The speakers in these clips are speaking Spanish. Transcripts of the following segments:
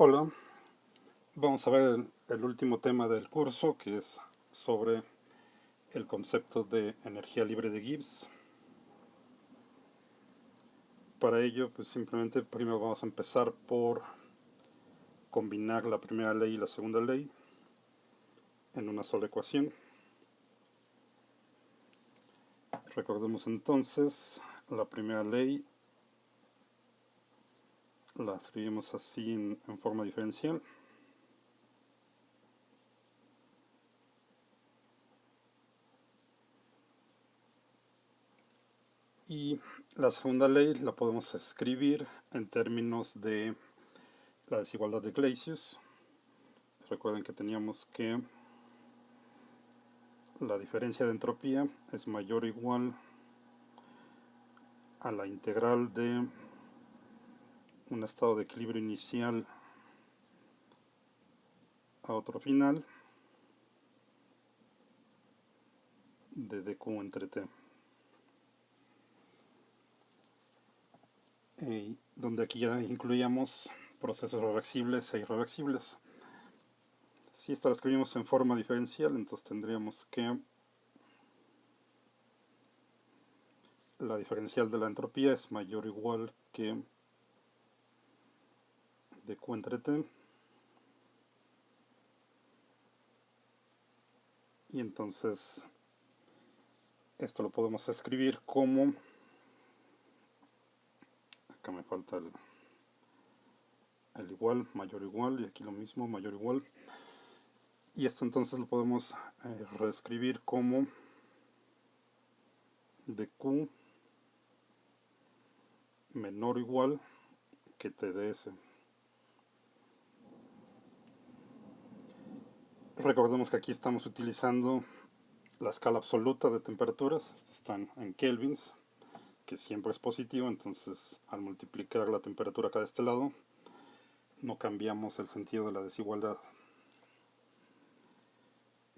Hola, vamos a ver el último tema del curso, que es sobre el concepto de energía libre de Gibbs. Para ello, pues simplemente primero vamos a empezar por combinar la primera ley y la segunda ley en una sola ecuación. Recordemos entonces, la primera ley la escribimos así en forma diferencial. Y la segunda ley la podemos escribir en términos de la desigualdad de Clausius. Recuerden que teníamos que la diferencia de entropía es mayor o igual a la integral de un estado de equilibrio inicial a otro final de dq entre t, donde aquí ya incluíamos procesos reversibles e irreversibles. Si esta la escribimos en forma diferencial, entonces tendríamos que la diferencial de la entropía es mayor o igual que dq entre t, y entonces esto lo podemos escribir como, acá me falta el igual, mayor o igual, y aquí lo mismo, mayor o igual, y esto entonces lo podemos reescribir como dq menor o igual que TDS. Recordemos que aquí estamos utilizando la escala absoluta de temperaturas, están en kelvins, que siempre es positivo, entonces al multiplicar la temperatura acá de este lado, no cambiamos el sentido de la desigualdad.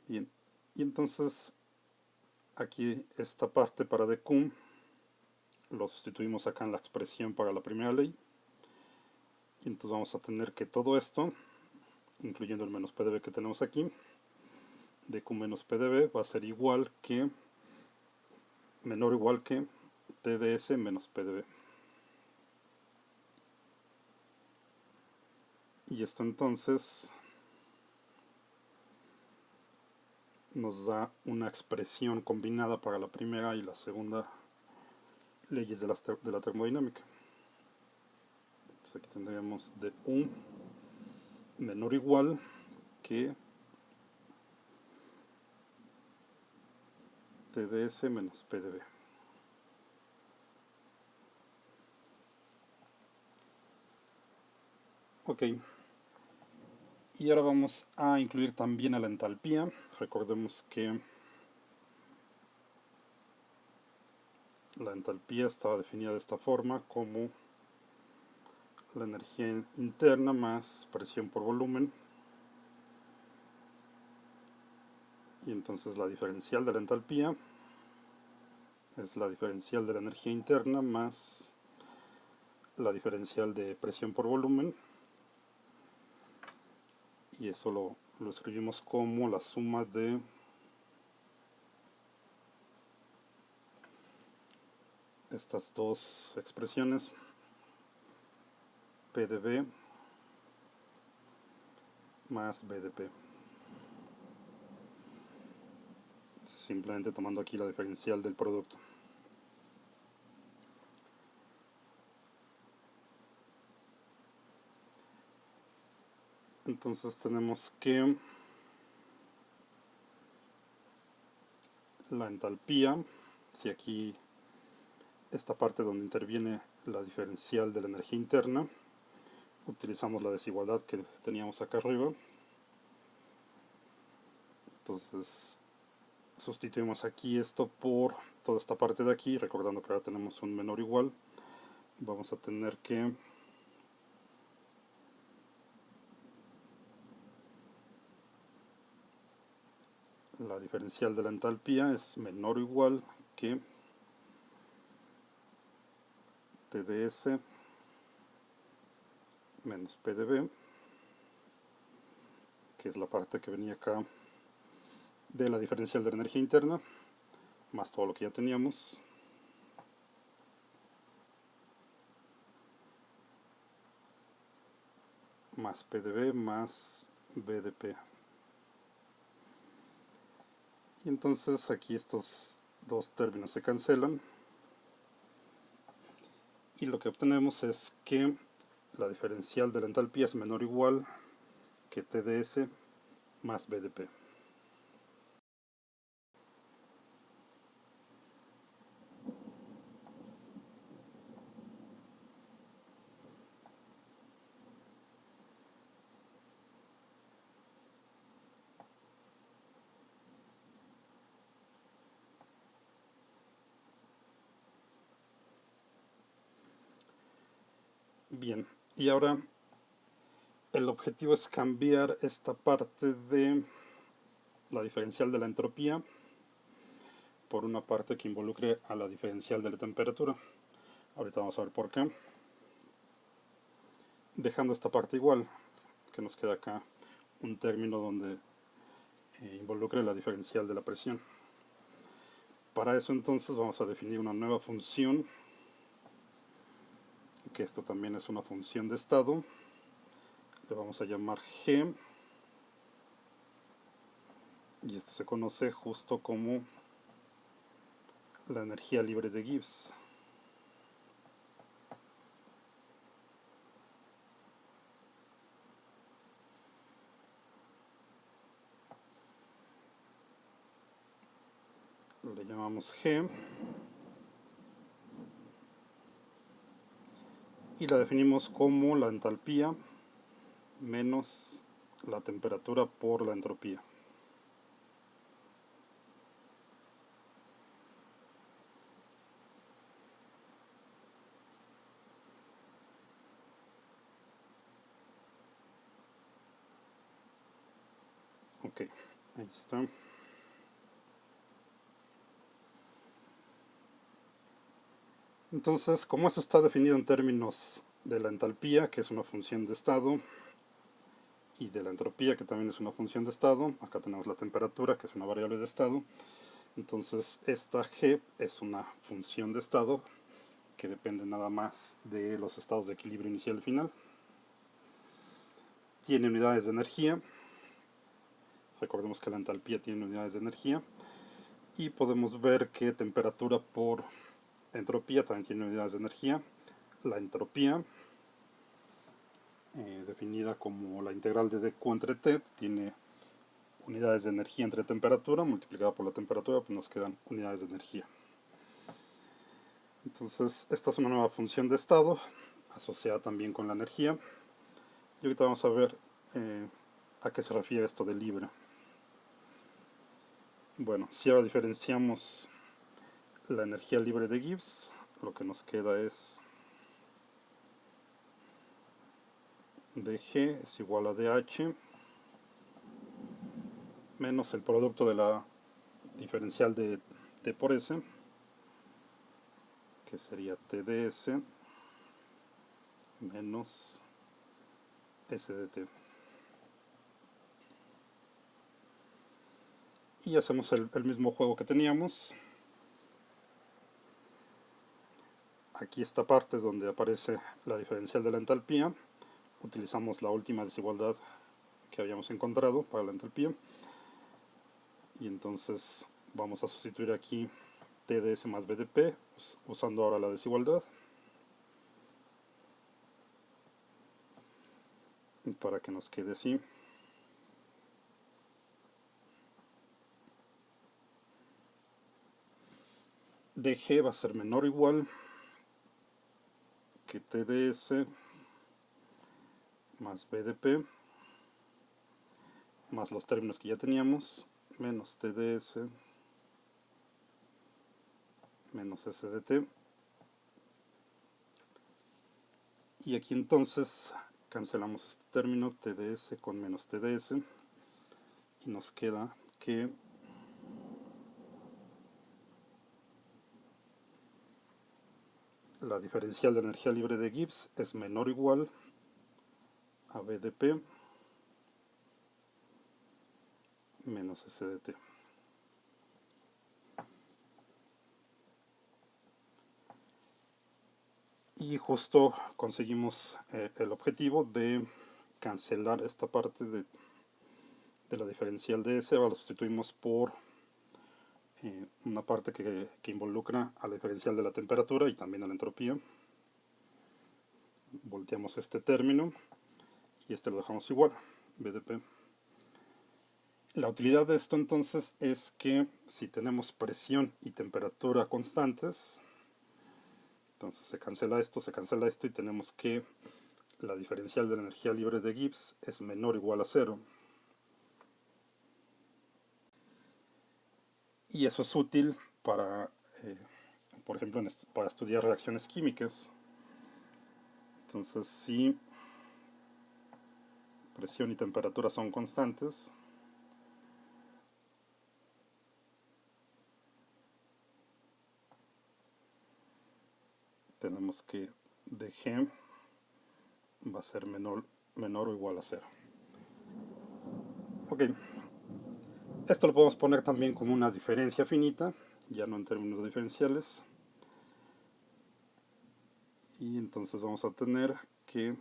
Bien, y entonces aquí esta parte para dq lo sustituimos acá en la expresión para la primera ley, y entonces vamos a tener que todo esto, incluyendo el menos pdb que tenemos aquí, dq menos pdb va a ser igual que, menor o igual que TDS menos PDB. Y esto entonces nos da una expresión combinada para la primera y la segunda leyes de la termodinámica. Entonces aquí tendríamos dU menor o igual que TDS menos PDB. Ok. Y ahora vamos a incluir también a la entalpía. Recordemos que la entalpía estaba definida de esta forma como la energía interna más presión por volumen. Y entonces la diferencial de la entalpía es la diferencial de la energía interna más la diferencial de presión por volumen, y eso lo escribimos como la suma de estas dos expresiones, PdV más BDP, simplemente tomando aquí la diferencial del producto. Entonces tenemos que la entalpía, si aquí esta parte donde interviene la diferencial de la energía interna, utilizamos la desigualdad que teníamos acá arriba, entonces sustituimos aquí esto por toda esta parte de aquí, recordando que ahora tenemos un menor igual, vamos a tener que la diferencial de la entalpía es menor o igual que TDS menos PdB, que es la parte que venía acá de la diferencial de la energía interna, más todo lo que ya teníamos. Más PdV más BDP. Y entonces aquí estos dos términos se cancelan. Y lo que obtenemos es que la diferencial de la entalpía es menor o igual que TdS más BDP. Bien, y ahora el objetivo es cambiar esta parte de la diferencial de la entropía por una parte que involucre a la diferencial de la temperatura. Ahorita vamos a ver por qué. Dejando esta parte igual, que nos queda acá un término donde involucre la diferencial de la presión. Para eso entonces vamos a definir una nueva función, que esto también es una función de estado. Le vamos a llamar G, y esto se conoce justo como la energía libre de Gibbs. Le llamamos G y la definimos como la entalpía menos la temperatura por la entropía. Ok, ahí está. Entonces, como eso está definido en términos de la entalpía, que es una función de estado, y de la entropía, que también es una función de estado, acá tenemos la temperatura, que es una variable de estado, entonces esta G es una función de estado que depende nada más de los estados de equilibrio inicial y final. Tiene unidades de energía, recordemos que la entalpía tiene unidades de energía, y podemos ver que temperatura por entropía también tiene unidades de energía. La entropía, definida como la integral de dQ entre T, tiene unidades de energía entre temperatura, multiplicada por la temperatura, pues nos quedan unidades de energía. Entonces, esta es una nueva función de estado, asociada también con la energía. Y ahorita vamos a ver a qué se refiere esto de libre. Bueno, si ahora diferenciamos la energía libre de Gibbs, lo que nos queda es dG es igual a dH menos el producto de la diferencial de T por S, que sería TdS menos S de T. Y hacemos el mismo juego que teníamos. Aquí esta parte es donde aparece la diferencial de la entalpía. Utilizamos la última desigualdad que habíamos encontrado para la entalpía. Y entonces vamos a sustituir aquí TdS más BDP, usando ahora la desigualdad. Para que nos quede así. dG va a ser menor o igual que TdS más BDP más los términos que ya teníamos, menos TdS menos SDT. Y aquí entonces cancelamos este término, TdS con menos TdS, y nos queda que la diferencial de energía libre de Gibbs es menor o igual a BDP menos SDT. Y justo conseguimos el objetivo de cancelar esta parte de la diferencial de S. Ahora lo sustituimos por una parte que involucra a la diferencial de la temperatura y también a la entropía. Volteamos este término y este lo dejamos igual, BDP. La utilidad de esto entonces es que si tenemos presión y temperatura constantes, entonces se cancela esto y tenemos que la diferencial de la energía libre de Gibbs es menor o igual a 0. Y eso es útil para, por ejemplo, para estudiar reacciones químicas. Entonces, si presión y temperatura son constantes, tenemos que dG va a ser menor o igual a 0. Ok, esto lo podemos poner también como una diferencia finita, ya no en términos diferenciales. Y entonces vamos a tener que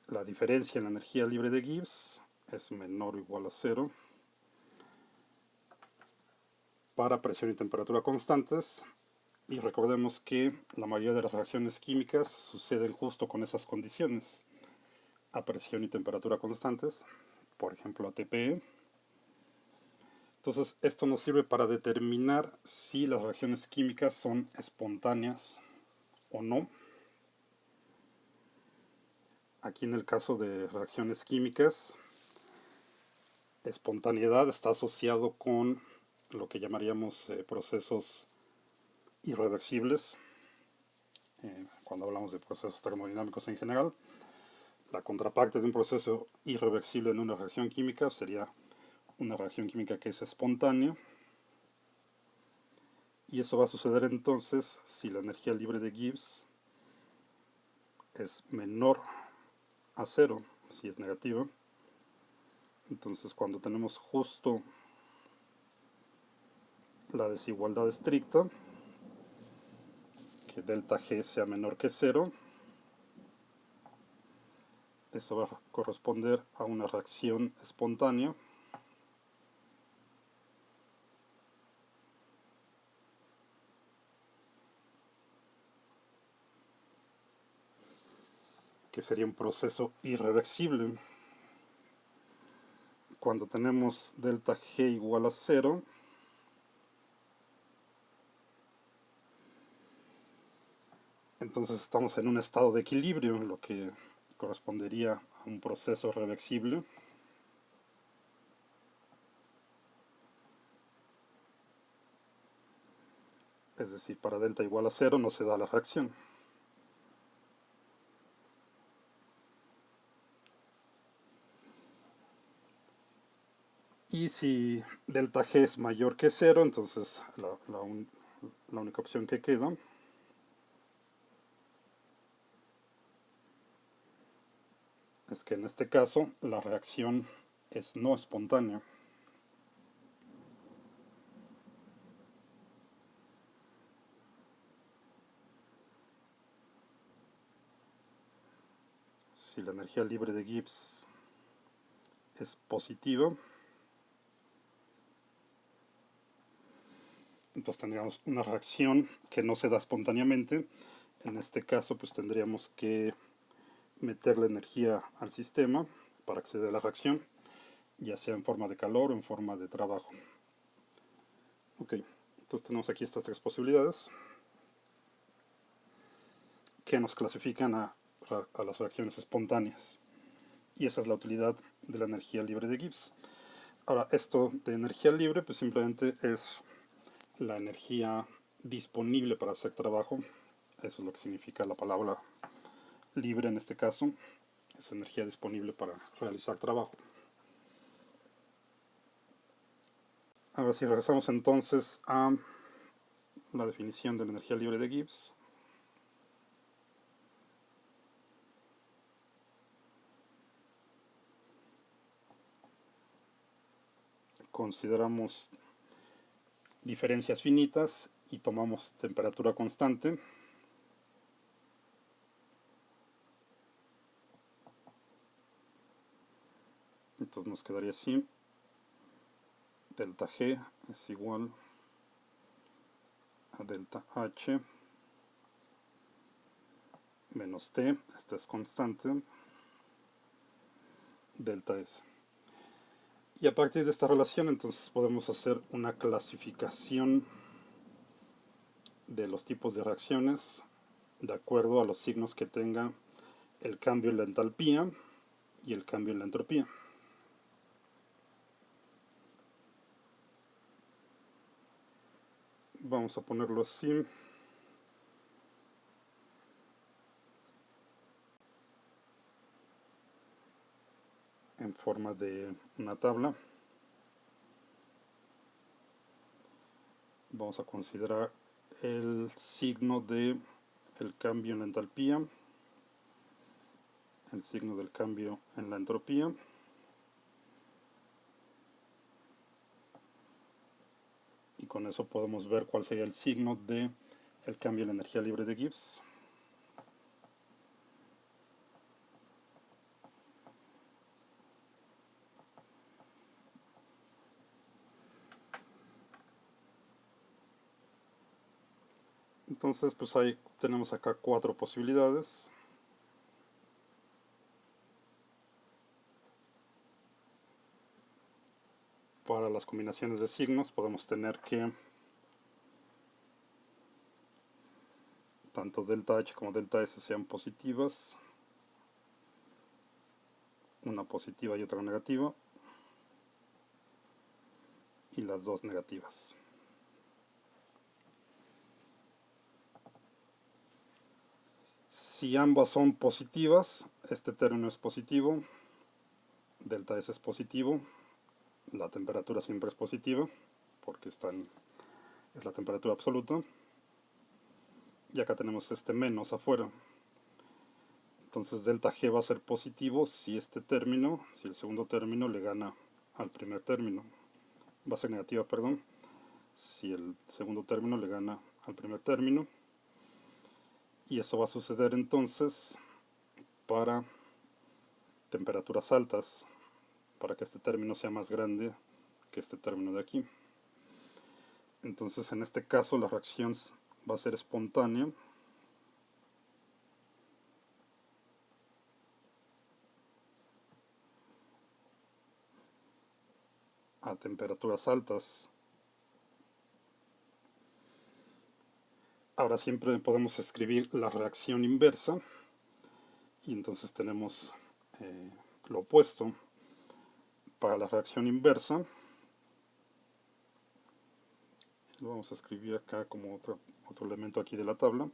la diferencia en la energía libre de Gibbs es menor o igual a 0 para presión y temperatura constantes. Y recordemos que la mayoría de las reacciones químicas suceden justo con esas condiciones, a presión y temperatura constantes, por ejemplo ATP. Entonces esto nos sirve para determinar si las reacciones químicas son espontáneas o no. Aquí en el caso de reacciones químicas, espontaneidad está asociado con lo que llamaríamos procesos irreversibles. Cuando hablamos de procesos termodinámicos en general, la contraparte de un proceso irreversible en una reacción química sería una reacción química que es espontánea. Y eso va a suceder entonces si la energía libre de Gibbs es menor a 0, si es negativa. Entonces cuando tenemos justo la desigualdad estricta, que delta G sea menor que 0, eso va a corresponder a una reacción espontánea. Que sería un proceso irreversible. Cuando tenemos delta G igual a 0, entonces estamos en un estado de equilibrio, lo que correspondería a un proceso reversible. Es decir, para delta igual a 0 no se da la reacción. Y si delta G es mayor que 0, entonces la única opción que queda es que en este caso la reacción es no espontánea. Si la energía libre de Gibbs es positiva, entonces tendríamos una reacción que no se da espontáneamente. En este caso pues tendríamos que meterle energía al sistema para acceder a la reacción, ya sea en forma de calor o en forma de trabajo. Ok, entonces tenemos aquí estas tres posibilidades que nos clasifican a las reacciones espontáneas. Y esa es la utilidad de la energía libre de Gibbs. Ahora, esto de energía libre pues simplemente es la energía disponible para hacer trabajo. Eso es lo que significa la palabra libre en este caso. Es energía disponible para realizar trabajo. Ahora si regresamos entonces a la definición de la energía libre de Gibbs. consideramos diferencias finitas y tomamos temperatura constante, entonces nos quedaría así: delta G es igual a delta H menos T, esta es constante, delta S. Y a partir de esta relación entonces podemos hacer una clasificación de los tipos de reacciones de acuerdo a los signos que tenga el cambio en la entalpía y el cambio en la entropía. Vamos a ponerlo así. En forma de una tabla. Vamos a considerar el signo de el cambio en la entalpía, el signo del cambio en la entropía, y con eso podemos ver cuál sería el signo de el cambio en la energía libre de Gibbs. Entonces pues ahí tenemos acá 4 posibilidades. Para las combinaciones de signos podemos tener que tanto delta H como delta S sean positivas, una positiva y otra negativa, y las dos negativas. Si ambas son positivas, este término es positivo, delta S es positivo, la temperatura siempre es positiva, porque es la temperatura absoluta, y acá tenemos este menos afuera. Entonces delta G va a ser positivo si este término, si el segundo término le gana al primer término. Va a ser negativa, perdón, si el segundo término le gana al primer término. Y eso va a suceder entonces para temperaturas altas, para que este término sea más grande que este término de aquí. Entonces en este caso la reacción va a ser espontánea. A temperaturas altas. Ahora siempre podemos escribir la reacción inversa y entonces tenemos lo opuesto. Para la reacción inversa lo vamos a escribir acá como otro elemento aquí de la tabla.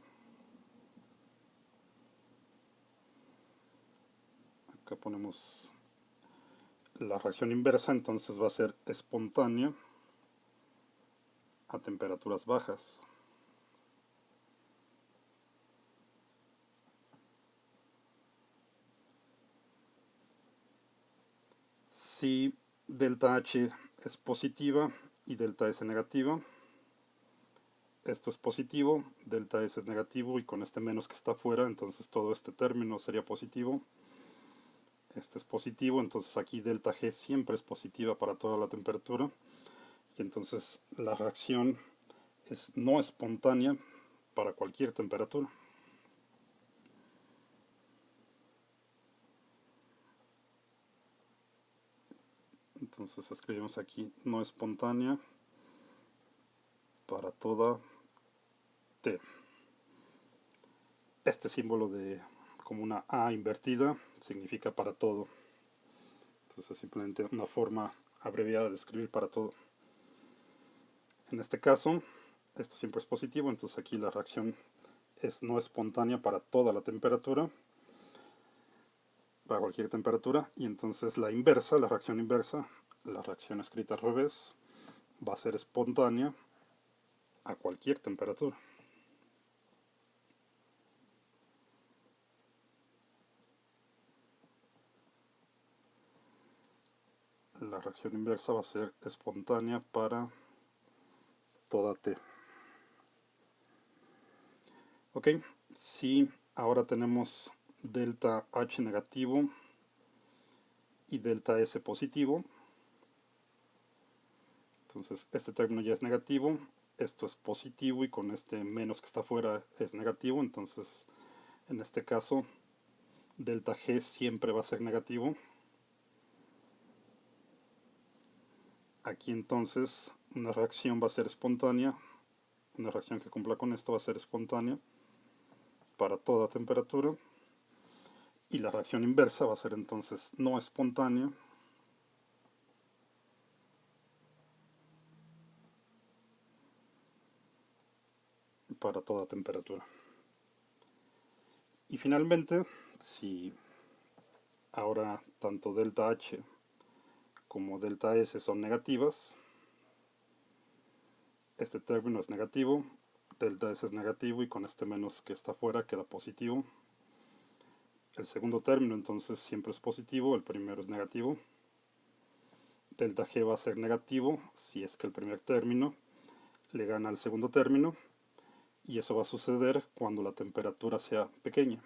Acá ponemos la reacción inversa, entonces va a ser espontánea a temperaturas bajas. Si delta H es positiva y delta S negativa, esto es positivo, delta S es negativo, y con este menos que está afuera, entonces todo este término sería positivo. Este es positivo, entonces aquí delta G siempre es positiva para toda la temperatura, y entonces la reacción es no espontánea para cualquier temperatura. Entonces escribimos aquí no espontánea para toda T. Este símbolo de como una A invertida significa para todo. Entonces es simplemente una forma abreviada de escribir para todo. En este caso, esto siempre es positivo, entonces aquí la reacción es no espontánea para toda la temperatura, para cualquier temperatura, y entonces la inversa, la reacción inversa, la reacción escrita al revés, va a ser espontánea a cualquier temperatura. La la reacción inversa va a ser espontánea para toda t. Ok, si ahora tenemos delta H negativo y delta S positivo, entonces este término ya es negativo, esto es positivo y con este menos que está afuera es negativo, entonces en este caso delta G siempre va a ser negativo. Aquí entonces una reacción va a ser espontánea, una reacción que cumpla con esto va a ser espontánea para toda temperatura, y la reacción inversa va a ser entonces no espontánea para toda temperatura. Y finalmente, si ahora tanto delta H como delta S son negativas, este término es negativo, delta S es negativo y con este menos que está afuera queda positivo. El segundo término entonces siempre es positivo, el primero es negativo. Delta G va a ser negativo si es que el primer término le gana al segundo término, y eso va a suceder cuando la temperatura sea pequeña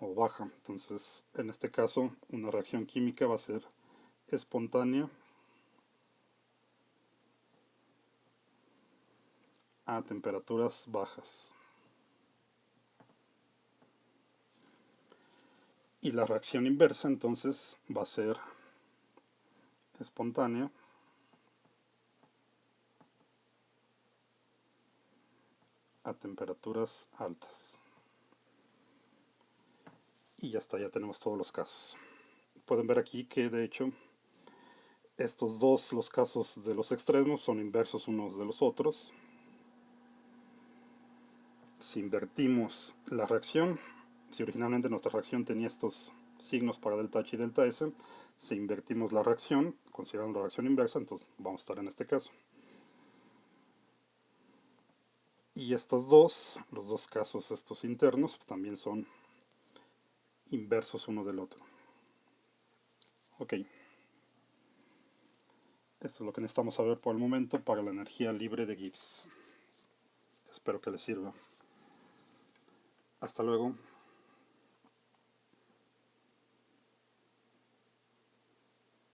o baja. Entonces en este caso una reacción química va a ser espontánea a temperaturas bajas. Y la reacción inversa entonces va a ser espontánea a temperaturas altas. Y ya está, ya tenemos todos los casos. Pueden ver aquí que de hecho estos dos, los casos de los extremos, son inversos unos de los otros. Si invertimos la reacción, si originalmente nuestra reacción tenía estos signos para delta H y delta S, si invertimos la reacción, considerando la reacción inversa, entonces vamos a estar en este caso. Y estos dos, los dos casos estos internos, pues también son inversos uno del otro. Ok. Esto es lo que necesitamos saber por el momento para la energía libre de Gibbs. Espero que les sirva. Hasta luego.